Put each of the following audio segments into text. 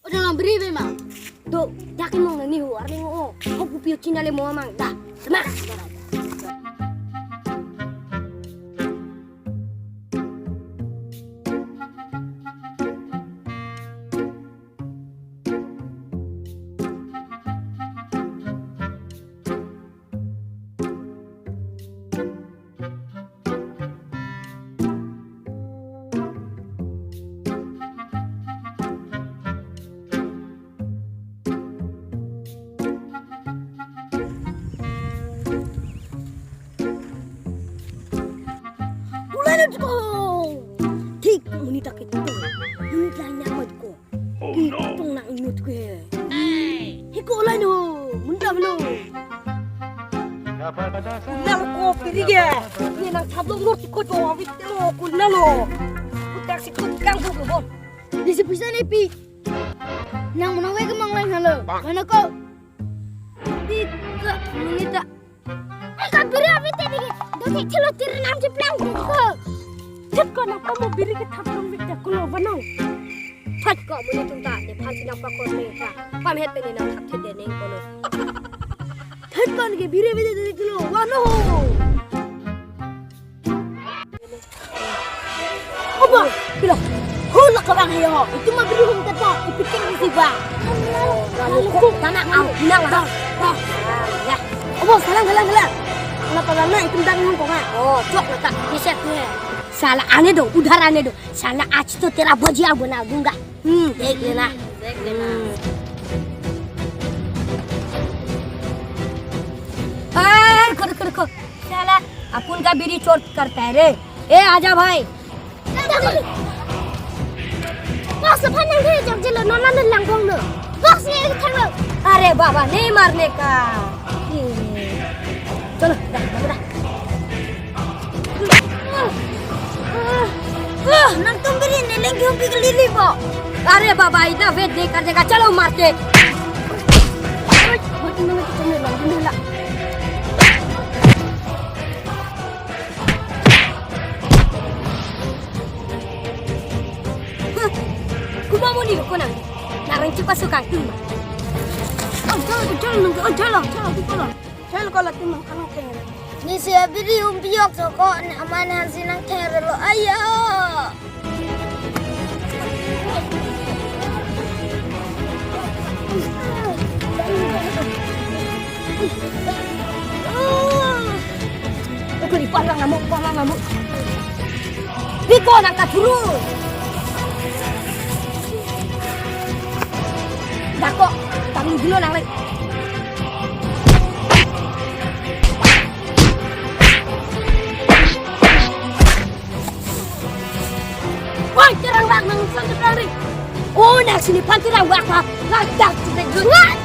Udah lang beri memang. Do, yakin mau nani ho, arning o. Aku piyo Cina le mo mang. Dah, semangat. Mulai ko. Tik menita kita. Ini dah nyamat ko. Itong nak imut ko. Hiko ulay no. Munta belo. Kunal ko pirige. Ni nang tablo ngurti ko to awitelo kunalo. Utak si kutkang ko ko. Di sepisa ni pi. Nang menawe ke manglang halo. Mana ko? Tidak menita. Ka biri awit tadi. Do chelo tir nam je plang ko. Thật con nó có một bí cái thập trong việc của nó vẫn không thật có một người chúng ta để phan xinapa con này cả phan hết tên nào thập thế để nên con nó thật con cái bí bây giờ để nó vẫn không apa bila hula ka bang hayo itu mah beri hum tata ipikir si ba lalu tanah au bilang ha ya apa salang kenapa lama itu dangan kok oh cok letak reset nih साला आने दो उधर आने दो साला आज तो तेरा भजिया बना दूंगा देख लेना खो साला अपन का बीड़ी चोर करता है रे ए आजा भाई बस अपन नहीं जब चलो नोना ने लंगोंग लो बस ये थंग अरे बाबा नहीं मारने का चलो dah नंग तुम भी नहीं लेंगे हम पिघली ली वो अरे बाबा इतना वेट नहीं कर देगा चलो मार के kuma mau nih kau nang narang cepat suka tuh chalo kalau tuh kalau kayak ni saya beri umpiok soko amanan sinang terlo ayo aku di palang ngamuk Biko nak turun dah kok tanggung dulu nang lagi Pantirang wak nang santrari. Oh, nak sini pantirang wak ha. Ngadak tidak gengat.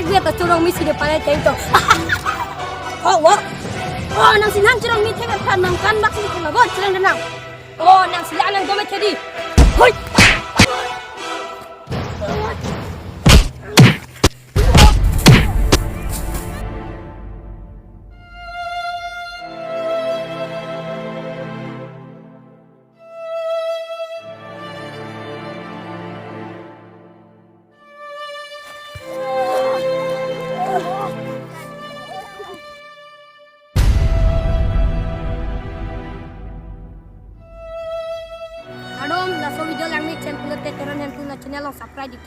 Gue tak curang misi depan aja itu. Oh, wah. Oh, nang sinan curang misi kan nang kan maksud itu nggak curang denang. Oh, nang silan nang gue jadi. Hoi. Video lang ni channel subscribe di